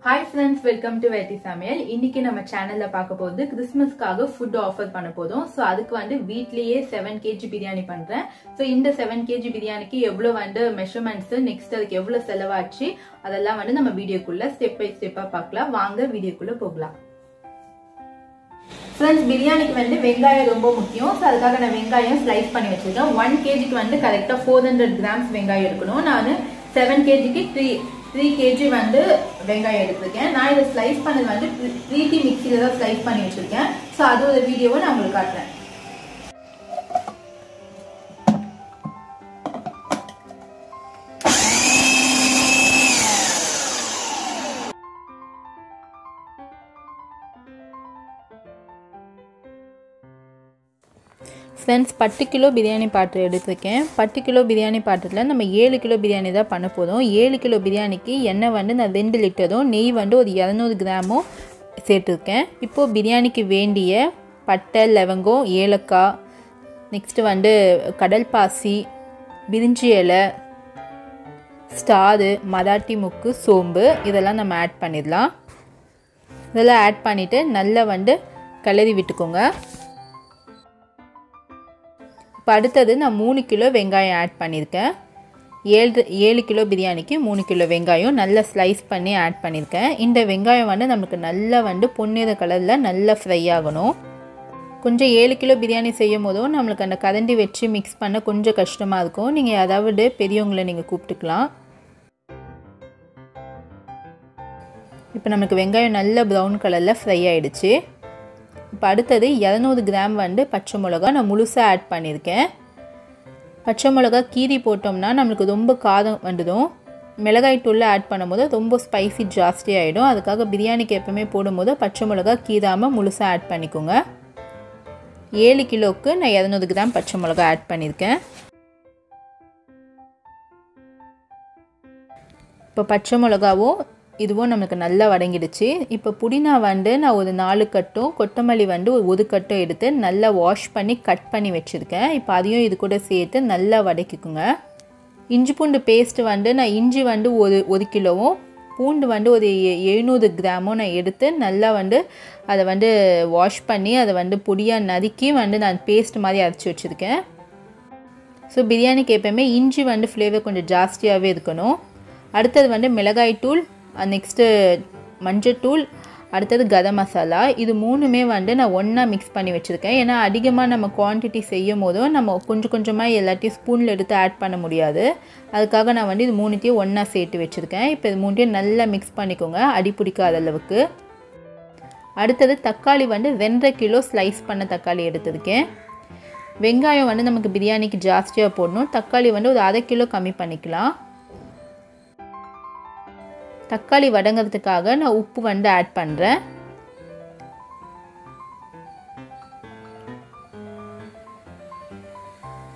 Hi friends, welcome to Samayal. இன்னைக்கு நம்ம சேனல்ல பார்க்க போறது கிறிஸ்மஸ்க்காக ஃபுட் ஆஃபர் பண்ண போறோம். சோ அதுக்கு வந்து வீட்லயே 7 kg பிரியாணி பண்றேன். சோ இந்த 7 kg பிரியாணிக்கு எவ்வளவு வந்து மெஷர்மென்ட்ஸ், நெக்ஸ்ட் அதுக்கு எவ்வளவு செலவாச்சு அதெல்லாம் வந்து நம்ம வீடியோக்குள்ள ஸ்டெப் பை ஸ்டெப்பா பார்க்கலாம். வாங்க வீடியோக்குள்ள போகலாம். Friends, பிரியாணிக்கு வந்து வெங்காயம் ரொம்ப முக்கியம். சோ அதுக்காக நான் வெங்காயம் ஸ்லைஸ் பண்ணி வச்சிருக்கேன். 1 kg க்கு வந்து கரெக்ட்டா 400 grams வெங்காயம் எடுக்கணும். நான் 7 kg க்கு 3 kg வந்து வெங்காயம் எடுத்துருக்கேன். நான் இதை ஸ்லைஸ் பண்ணது வந்து ப்ரீத்தி மிக்ஸில தான் ஸ்லைஸ் பண்ணி வச்சிருக்கேன். ஸோ அதோட வீடியோவை நான் உங்களுக்கு காட்டுறேன். ஃப்ரெண்ட்ஸ், 10 கிலோ பிரியாணி பாத்திரம் எடுத்துருக்கேன். 10 கிலோ பிரியாணி பாத்திரத்தில் நம்ம 7 கிலோ பிரியாணி தான் பண்ண போதும். 7 கிலோ பிரியாணிக்கு எண்ணெய் வந்து நான் 2 லிட்டரும், நெய் வந்து ஒரு 200 கிராமும் சேர்த்துருக்கேன். இப்போது பிரியாணிக்கு வேண்டிய பட்டை, லவங்கம், ஏலக்காய், நெக்ஸ்ட்டு வந்து கடல் பாசி, பிரிஞ்சி இலை, ஸ்டாரு, மராட்டி முக்கு, சோம்பு இதெல்லாம் நம்ம ஆட் பண்ணிடலாம். இதெல்லாம் ஆட் பண்ணிவிட்டு நல்லா வந்து கிளறி விட்டுக்கோங்க. இப்போ அடுத்தது நான் 3 கிலோ வெங்காயம் ஆட் பண்ணியிருக்கேன். 7 கிலோ பிரியாணிக்கு 3 கிலோ வெங்காயம் நல்லா ஸ்லைஸ் பண்ணி ஆட் பண்ணியிருக்கேன். இந்த வெங்காயம் வந்து நமக்கு நல்லா வந்து பொன்னிற கலரில் நல்லா ஃப்ரை ஆகணும். கொஞ்சம் 7 கிலோ பிரியாணி செய்யும் போதும் நம்மளுக்கு அந்த கரண்டி வச்சு மிக்ஸ் பண்ண கொஞ்சம் கஷ்டமாக இருக்கும். நீங்கள் அதாவது பெரியவங்களை நீங்கள் கூப்பிட்டுக்கலாம். இப்போ நமக்கு வெங்காயம் நல்ல ப்ரௌன் கலரில் ஃப்ரை ஆகிடுச்சு. இப்போ அடுத்தது 200 கிராம் வந்து பச்சை மிளகா நான் முழுசாக ஆட் பண்ணியிருக்கேன். பச்சை மிளகா கீரி போட்டோம்னா நம்மளுக்கு ரொம்ப காரம் வந்துடும். மிளகாய் தூள் ஆட் பண்ணும்போது ரொம்ப ஸ்பைசி ஜாஸ்தி ஆகிடும். அதுக்காக பிரியாணிக்கு எப்பவுமே போடும்போது பச்சை மிளகா கீராமல் முழுசாக ஆட் பண்ணிக்கோங்க. 7 கிலோவுக்கு நான் 200 கிராம் பச்சை மிளகா ஆட் பண்ணியிருக்கேன். இப்போ பச்சை மிளகாவும் இதுவும் நமக்கு நல்லா வதங்கிடுச்சு. இப்போ புதினா வந்து நான் ஒரு 4 கட்டும், கொத்தமல்லி வந்து ஒரு கட்டும் எடுத்து நல்லா வாஷ் பண்ணி கட் பண்ணி வச்சுருக்கேன். இப்போ அதையும் இது கூட சேர்த்து நல்லா வதக்கிக்குங்க. இஞ்சி பூண்டு பேஸ்ட்டு வந்து நான் இஞ்சி வந்து ஒரு கிலோவும், பூண்டு வந்து ஒரு 700 கிராமும் நான் எடுத்து நல்லா வந்து அதை வந்து வாஷ் பண்ணி அதை வந்து பொடியாக நறுக்கி வந்து நான் பேஸ்ட் மாதிரி அரைச்சி வச்சுருக்கேன். ஸோ பிரியாணிக்கு எப்போயுமே இஞ்சி வந்து ஃப்ளேவர் கொஞ்சம் ஜாஸ்தியாகவே இருக்கணும். அடுத்தது வந்து மிளகாய் தூள், நெக்ஸ்ட்டு மஞ்சத்தூள், அடுத்தது கரம் மசாலா. இது மூணுமே வந்து நான் ஒன்றா மிக்ஸ் பண்ணி வச்சுருக்கேன். ஏன்னா அதிகமாக நம்ம குவான்டிட்டி செய்யும் போதும் நம்ம கொஞ்சம் கொஞ்சமாக எல்லாத்தையும் ஸ்பூனில் எடுத்து ஆட் பண்ண முடியாது. அதுக்காக நான் வந்து இது மூணுத்தையும் ஒன்றா சேர்த்து வச்சுருக்கேன். இப்போ இது மூணுத்தையும் நல்லா மிக்ஸ் பண்ணிக்கோங்க, அடி பிடிக்காத அளவுக்கு. அடுத்தது தக்காளி வந்து 2.5 கிலோ ஸ்லைஸ் பண்ண தக்காளி எடுத்துருக்கேன். வெங்காயம் வந்து நமக்கு பிரியாணிக்கு ஜாஸ்தியாக போடணும். தக்காளி வந்து ஒரு 1/2 கிலோ கம்மி பண்ணிக்கலாம். தக்காளி வதங்கிறதுக்காக நான் உப்பு வந்து ஆட் பண்ணுறேன்.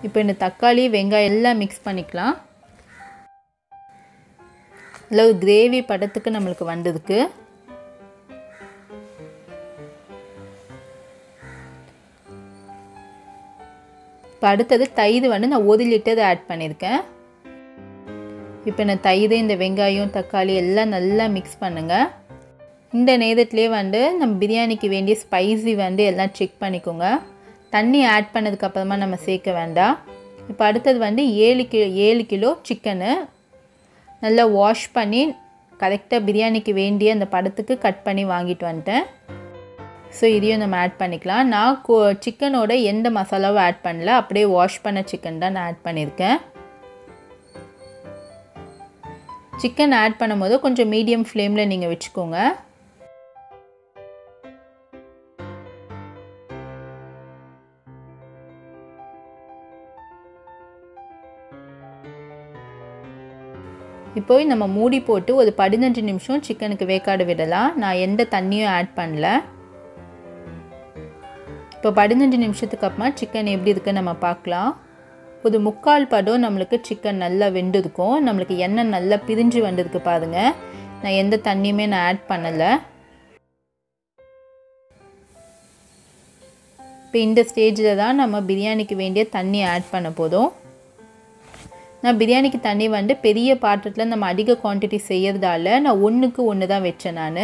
இப்போ இந்த தக்காளி வெங்காயம் எல்லாம் மிக்ஸ் பண்ணிக்கலாம். இல்லை ஒரு கிரேவி பதத்துக்கு நம்மளுக்கு வந்ததுக்கு இப்போ அடுத்தது தயிர் வந்து நான் 1 லிட்டர் ஆட் பண்ணியிருக்கேன். இப்போ நான் தயிர், இந்த வெங்காயம், தக்காளி எல்லாம் நல்லா மிக்ஸ் பண்ணுங்கள். இந்த நேரத்துலேயே வந்து நம்ம பிரியாணிக்கு வேண்டிய ஸ்பைசி வந்து எல்லாம் செக் பண்ணிக்கோங்க. தண்ணி ஆட் பண்ணதுக்கப்புறமா நம்ம சேர்க்க வேண்டாம். இப்போ அடுத்தது வந்து 7 கிலோ சிக்கனு நல்லா வாஷ் பண்ணி கரெக்டாக பிரியாணிக்கு வேண்டிய அந்த படத்துக்கு கட் பண்ணி வாங்கிட்டு வந்துட்டேன். ஸோ இதையும் நம்ம ஆட் பண்ணிக்கலாம். நான் சிக்கனோட எந்த மசாலாவும் ஆட் பண்ணல, அப்படியே வாஷ் பண்ண சிக்கன் தான் நான் ஆட் பண்ணியிருக்கேன். சிக்கன் ஆட் பண்ணும்போது கொஞ்சம் மீடியம் ஃப்ளேமில் நீங்கள் வச்சுக்கோங்க. இப்போ நம்ம மூடி போட்டு ஒரு 15 நிமிஷம் சிக்கனுக்கு வேக்காடு விடலாம். நான் எந்த தண்ணியும் ஆட் பண்ணல. இப்போ 15 நிமிஷத்துக்கு அப்புறமா சிக்கன் எப்படி இருக்குன்னு நம்ம பார்க்கலாம். ஒரு 3/4 பதம் நம்மளுக்கு சிக்கன் நல்லா வெந்திருக்கும். நம்மளுக்கு எண்ணெய் நல்லா பிரிஞ்சு வந்திருக்கு பாருங்கள். நான் எந்த தண்ணியுமே நான் ஆட் பண்ணலை. இப்போ இந்த ஸ்டேஜில் தான் நம்ம பிரியாணிக்கு வேண்டிய தண்ணி ஆட் பண்ண போதும். நான் பிரியாணிக்கு தண்ணி வந்து பெரிய பாத்திரத்தில் நம்ம அதிக குவான்டிட்டி செய்யறதால நான் 1க்கு 1 தான் வச்சேன் நான்.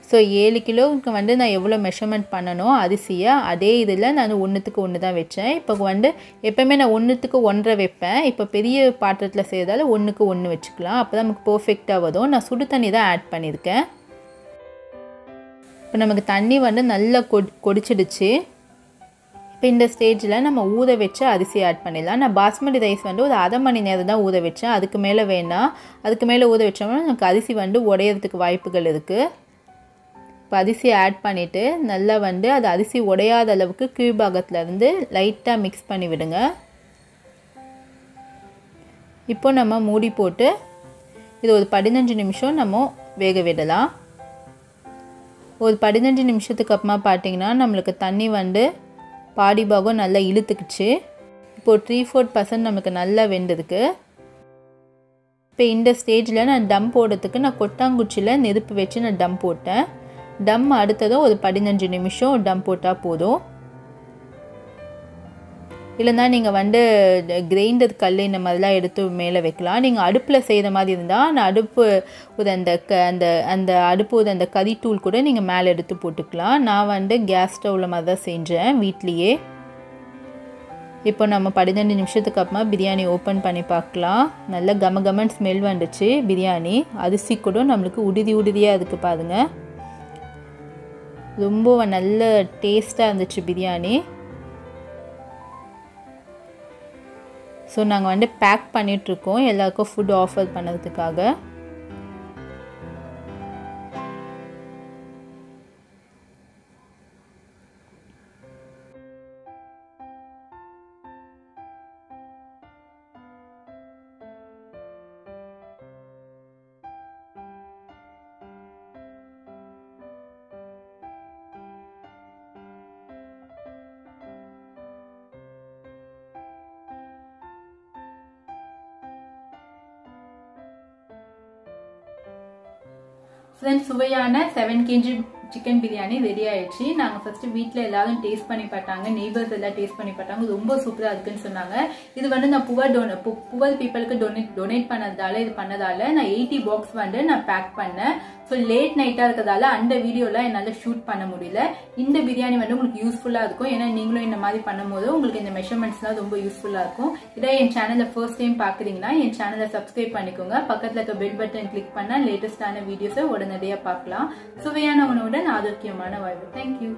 ஸோ 7 கிலோவுக்கு வந்து நான் எவ்வளோ மெஷர்மெண்ட் பண்ணணும் அரிசியை அதே இதில் நான் 1க்கு 1 தான் வச்சேன். இப்போ வந்து எப்போவுமே நான் 1க்கு 1.5 வைப்பேன். இப்போ பெரிய பாத்திரத்தில் செய்யறதால 1க்கு 1 வச்சுக்கலாம். அப்போ தான் நமக்கு பர்ஃபெக்டாக வரும். நான் சுடு தண்ணி தான் ஆட் பண்ணியிருக்கேன். இப்போ நமக்கு தண்ணி வந்து நல்லா கொதிச்சிடுச்சு. இப்போ இந்த ஸ்டேஜில் நம்ம ஊற வச்சு அரிசி ஆட் பண்ணிடலாம். நான் பாஸ்மதி ரைஸ் வந்து ஒரு அரை மணி நேரம் தான் ஊற வச்சேன். அதுக்கு மேலே வேணாம். அதுக்கு மேலே ஊற வச்சோம்னா நமக்கு அரிசி வந்து உடையிறதுக்கு வாய்ப்புகள் இருக்குது. இப்போ அரிசியை ஆட் பண்ணிவிட்டு நல்லா வந்து அது அரிசி உடையாத அளவுக்கு கீழ்பாகத்துலேருந்து லைட்டாக மிக்ஸ் பண்ணி விடுங்க. இப்போ நம்ம மூடி போட்டு இது ஒரு 15 நிமிஷம் நம்ம வேக விடலாம். ஒரு 15 நிமிஷத்துக்கு அப்புறமா பார்த்திங்கன்னா நம்மளுக்கு தண்ணி வந்து பாதி பாகம் நல்லா இழுத்துக்குச்சு. இப்போது 3/4% நமக்கு நல்லா வெந்திருக்கு. இப்போ இந்த ஸ்டேஜில் நான் டம் போடுறதுக்கு நான் கொட்டாங்குச்சியில் நெருப்பு வச்சு நான் டம் போட்டேன். டம் அடுத்ததும் ஒரு 15 நிமிஷம் டம் போட்டால் போதும். இல்லைன்னா நீங்கள் வந்து கிரைண்டர் கல் இந்த மாதிரிலாம் எடுத்து மேலே வைக்கலாம். நீங்கள் அடுப்பில் செய்கிற மாதிரி இருந்தால் நான் அடுப்பு ஒரு அந்த அடுப்பு ஒரு அந்த கறித்தூள் கூட நீங்கள் மேலே எடுத்து போட்டுக்கலாம். நான் வந்து கேஸ் ஸ்டவ்வில் மாதிரி தான் செஞ்சேன் வீட்லேயே. இப்போ நம்ம 15 நிமிஷத்துக்கு அப்புறமா பிரியாணி ஓப்பன் பண்ணி பார்க்கலாம். நல்லா கமகமன் ஸ்மெல் வந்துச்சு பிரியாணி. அரிசி கூட நம்மளுக்கு உதிரியாக இருக்குது பாருங்கள். ரொம்ப நல்ல டேஸ்ட்டாக இருந்துச்சு பிரியாணி. ஸோ நாங்கள் வந்து பேக் பண்ணிகிட்ருக்கோம் எல்லாருக்கும் ஃபுட் ஆஃபர் பண்ணுறதுக்காக. ஃப்ரெண்ட்ஸ், சுவையான 7 kg சிக்கன் பிரியாணி ரெடி ஆயிடுச்சு. நாங்கள் ஃபர்ஸ்ட் வீட்டில் எல்லாரும் டேஸ்ட் பண்ணி பார்த்தாங்க. நெய்பர்ஸ் எல்லாம் டேஸ்ட் பண்ணி பார்த்தாங்க. ரொம்ப சூப்பராக இருக்குன்னு சொன்னாங்க. இது வந்து நான் புவர் பீப்புளுக்கு டொனேட் பண்ணதால இது பண்ணதால நான் 80 பாக்ஸ் வந்து நான் பேக் பண்ணேன். ஸோ லேட் நைட்டாக இருக்கிறதால அந்த வீடியோலாம் என்னால் ஷூட் பண்ண முடியல. இந்த பிரியாணி வந்து உங்களுக்கு யூஸ்ஃபுல்லாக இருக்கும். ஏன்னா நீங்களும் இந்த மாதிரி பண்ணும்போது உங்களுக்கு இந்த மெஷர்மெண்ட்ஸ்லாம் ரொம்ப யூஸ்ஃபுல்லாக இருக்கும். இதை என் சேனலை ஃபர்ஸ்ட் டைம் பார்க்குறீங்கன்னா என் சேனலை சப்ஸ்கிரைப் பண்ணிக்கோங்க. பக்கத்தில் இருக்க பெல் பட்டன் கிளிக் பண்ணால் லேட்டஸ்டான வீடியோஸை உடனடியாக பார்க்கலாம். சுவையான உணவுடன் ஆரோக்கியமான வாழ்வு. தேங்க்யூ.